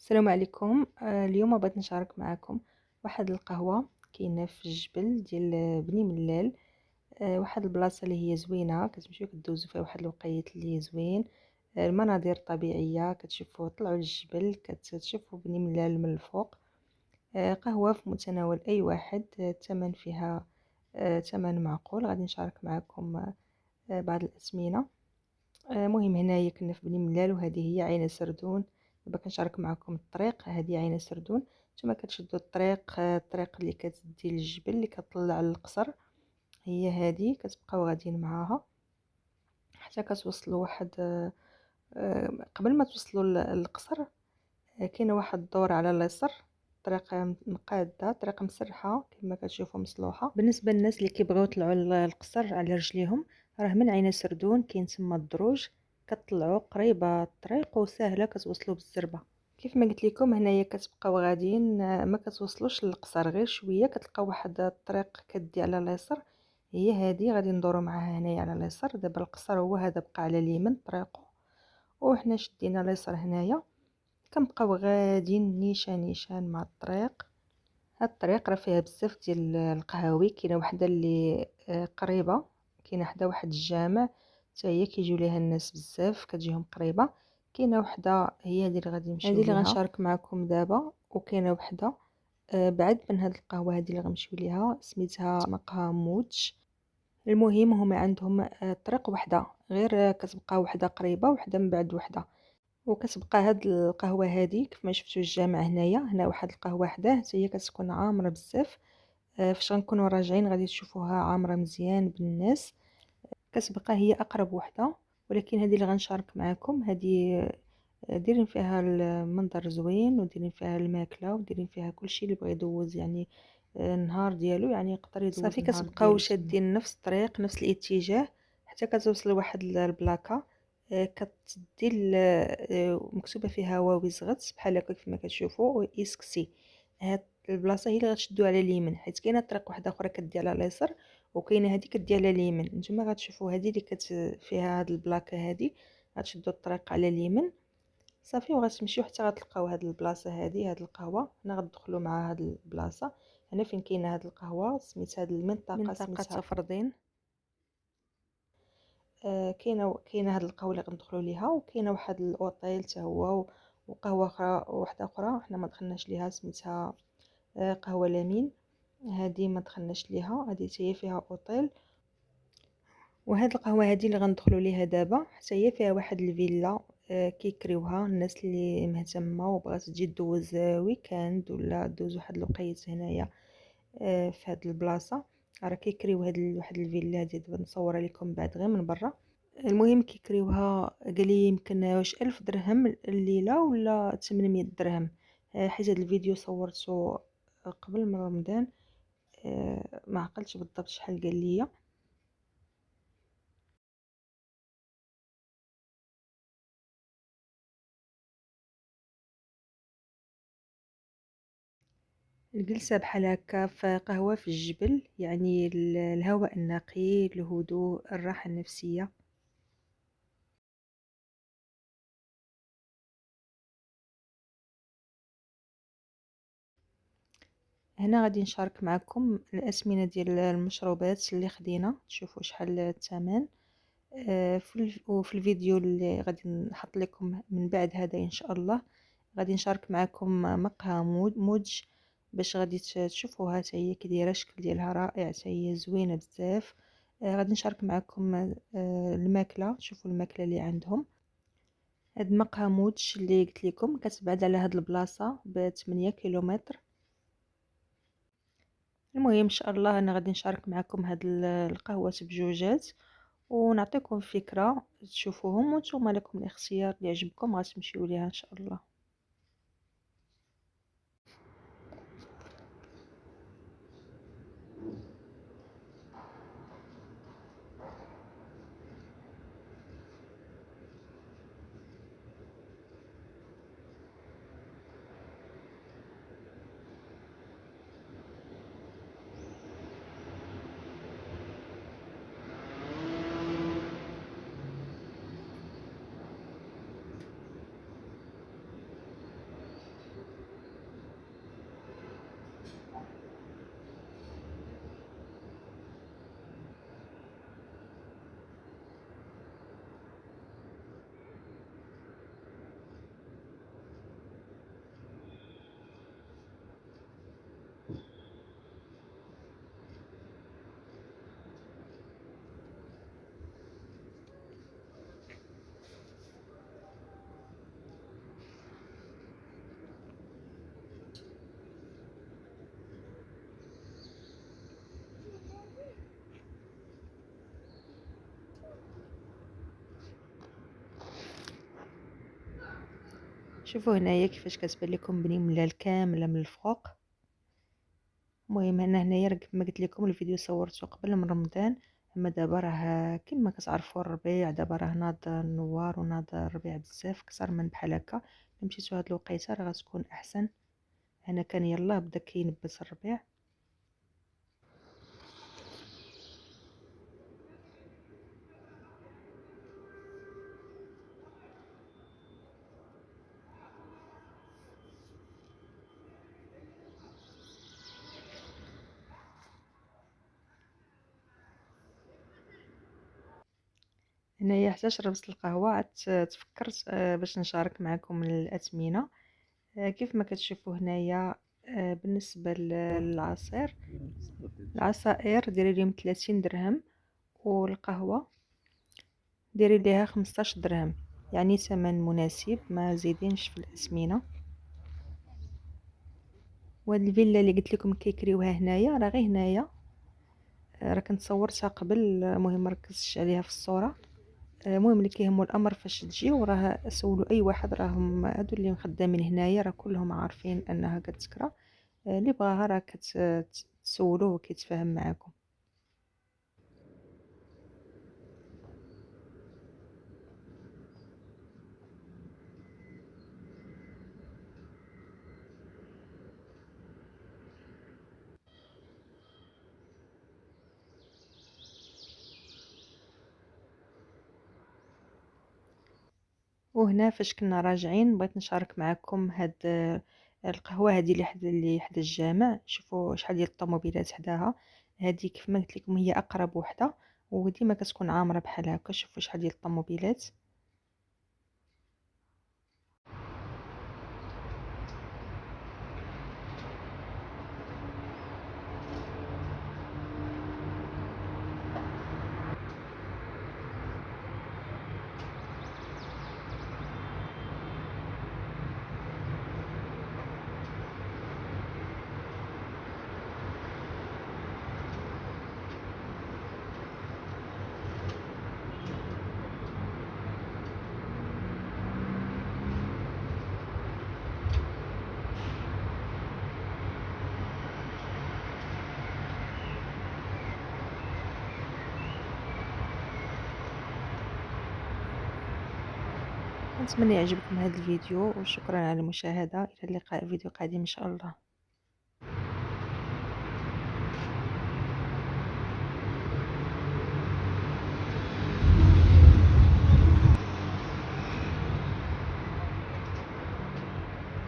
السلام عليكم. اليوم بغيت نشارك معكم واحد القهوة كاينه في الجبل ديال بني ملال. واحد البلاصه اللي هي زوينه، كتمشيو كدوزو فيها واحد الوقيت اللي زوين. المناظر طبيعيه، كتشوفوا طلعوا للجبل كتشوفوا بني ملال من الفوق. قهوه في متناول اي واحد. الثمن فيها ثمن معقول. غادي نشارك معكم بعض الاسمنه. مهم هنايا كنا في بني ملال، وهذه هي عين سردون. دابا كنشارك معكم الطريق. هذه عين سردون. نتوما كتشدوا الطريق، الطريق اللي كتدي للجبل اللي كطلع للقصر هي هذه. كتبقاو غاديين معاها حتى كتوصلوا واحد قبل ما توصلوا للقصر. كاينه واحد الدور على اليسار. طريق مقاده، طريق مسرحه كما كتشوفوا مصلوحه. بالنسبه للناس اللي كيبغيو يطلعوا للقصر على رجليهم، راه من عين سردون كاين تما الدروج. كتطلعوا قريبه الطريق وسهله، كتوصلوا بالزربه. كيف ما قلت لكم هنايا كتبقاو غاديين، ما كتوصلوش للقصر غير شويه. كتلقاو واحد الطريق كدي على اليسار، هي هذه غادي ندوروا معاها هنايا على اليسار. دابا القصر هو هذا بقى على اليمين طريقه، وحنا شدينا اليسار هنايا. كنبقاو غاديين نيشان مع الطريق. هاد الطريق راه فيها بزاف ديال القهاوي. كاينه وحده اللي قريبه، كاينه حدا واحد الجامع حتى هي كيجيو ليها الناس بزاف، كتجيهم قريبه. كاينه وحده هي هذه اللي غادي نمشيو ليها، هذه اللي غنشارك معكم دابا. وكاينه وحده بعد من هاد القهوه هذه اللي غنمشيو ليها، سميتها مقهى موج. المهم هما عندهم طريق وحده، غير كتبقى وحده قريبه وحده من بعد وحده. وكتبقى هاد القهوه هادي كيف ما شفتوا الجامع هنايا، هنا واحد القهوه حداه حتى هي كتكون عامره بزاف. فاش غنكونوا راجعين غادي تشوفوها عامره مزيان بالناس. كتبقى هي اقرب وحده، ولكن هذه اللي غنشارك معكم هذه دايرين فيها المنظر زوين، ودايرين فيها الماكله، ودايرين فيها كلشي اللي بغى يدوز يعني النهار ديالو، يعني يقدر يدوز صافي. كتبقاو شادين نفس الطريق نفس الاتجاه حتى كتوصل لواحد البلاكه. كتدي مكتوبه فيها واوي زغت بحال هكا كيف ما كتشوفوا اسكسي. هاد البلاصه هي اللي غتشدوا على اليمين، حيت كاينه طريق واحده اخرى كدي على اليسار، وكاينه هذه كدي على اليمين. نتوما غتشوفوا هذه اللي فيها هاد البلاكه هذه، غتشدوا الطريق على اليمين صافي، وغتمشيو حتى غتلقاو هاد البلاصه هذه، هاد القهوه. هنا غتدخلوا مع هاد البلاصه. هنا فين كاينه هاد القهوه، سميت هاد المنطقه سميتها فرضين. كاينه هاد القهوه اللي غندخلوا ليها، وكاينه واحد الاوتيل حتى هو، وقهوه اخرى واحده اخرى حنا ما دخلناش ليها سميتها قهوه لامين. هذه ما دخلناش ليها، هذه هي فيها اوتيل. وهاد القهوه هذه اللي غندخلوا ليها دابا حتى هي فيها واحد الفيلا كيكريوها الناس اللي مهتمه وبغات تجي دوز ويكاند ولا دوز واحد الوقيت هنايا في هاد البلاصه. راه كيكريو واحد الفيلا هذه. دابا نصورها لكم بعد غير من برا. المهم كيكريوها قالي يمكن واش 1000 درهم الليله ولا 800 درهم. حيت هاد الفيديو صورته قبل من رمضان، ما عقلتش بالضبط شحال قال لي. الجلسة بحال هكا في قهوة في الجبل، يعني الهواء النقي، الهدوء، الراحة النفسية. هنا غادي نشارك معكم الأسمنة ديال المشروبات اللي خدينا، تشوفوا شحال الثمن. وفي الفيديو اللي غادي نحط لكم من بعد هذا ان شاء الله غادي نشارك معكم مقهى موج، باش غادي تشوفوها حتى هي كي دايره. الشكل ديالها رائع، حتى هي زوينه بزاف. غادي نشارك معكم الماكله. شوفوا الماكله اللي عندهم. هاد مقهى موج اللي قلت لكم كتبعد على هاد البلاصه ب 8 كيلومتر. المهم ان شاء الله انا غادي نشارك معكم هاد القهوه بجوجات، ونعطيكم فكرة تشوفوهم، وانتم لكم الاختيار اللي يعجبكم غتمشيو ليها ان شاء الله. شوفوا هنايا كيفاش كتبان لكم بني ملال كامله من الفوق. المهم انا هنايا كما قلت لكم الفيديو صورته قبل من رمضان، اما دابا راه كما كتعرفوا الربيع دابا راه ناض النوار وناض الربيع بزاف اكثر من بحال هكا. مشيتو هاد الوقيته راه غتكون احسن. هنا كان يلا بدا كينبت الربيع. هنايا حتى شربت القهوه عاد تفكرت باش نشارك معكم الاثمنه. كيف ما كتشوفوا هنايا بالنسبه للعصير، العصائر ديري ليهم 30 درهم، والقهوه ديري ليها 15 درهم، يعني ثمن مناسب ما زيدينش في الأثمنة. وهاد الفيلا اللي قلت لكم كيكريوها هنايا راه غير هنايا، راه كنت صورتها قبل، المهم مركزتش عليها في الصوره. المهم اللي كيهمو الامر فاش تجيو راه سولوا اي واحد، راهم هادو اللي خدامين هنايا راه كلهم عارفين انها كتكرا. اللي بغاها راه كتسولوه وكيتفاهم معاكم. وهنا فاش كنا راجعين بغيت نشارك معكم هاد القهوه هذه اللي حدا الجامع. شوفوا شحال ديال الطوموبيلات حداها. هذه كيف ما قلت لكم هي اقرب وحده، وديما كتكون عامره بحال هكا. شوفوا شحال ديال الطوموبيلات. نتمنى يعجبكم هذا الفيديو، وشكرا على المشاهده. الى اللقاء فيديو قادم ان شاء الله.